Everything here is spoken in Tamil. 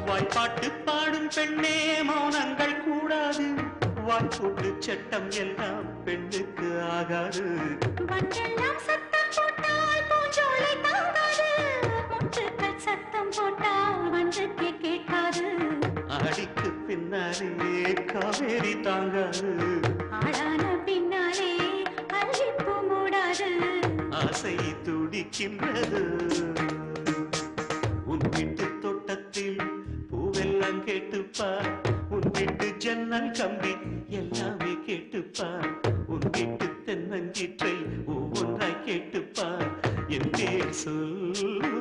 வாய்ப்பாட்டு பாடும் பெண்ணே மௌனங்கள் கூடாது வாய்ப்பூட்டு சட்டம் எல்லாம் பெண்ணுக்கு ஆகாது வண்டெல்லாம் சத்தம் போட்டால் பூஞ்சோலை தாங்காது முட்டுக்கள் சத்தம் போட்டால் வண்டுக்கு கேட்காது அடிக்கு பின்னாலே காவேரி தாங்காது ஆளான பின்னாலே அல்லிப்பூ மூடாது ஆசை துடிக்கின்றது உன் வீட்டு தோட்டத்தில் பூவெல்லாம் கேட்டுப்பார் உன் வீட்டு ஜன்னல் கம்பி எல்லாமே கேட்டுப்பார் உன் வீட்டு தென்னங்கீற்றை ஒவ்வொன்றாய் கேட்டுப்பார் என் பேர் சொல்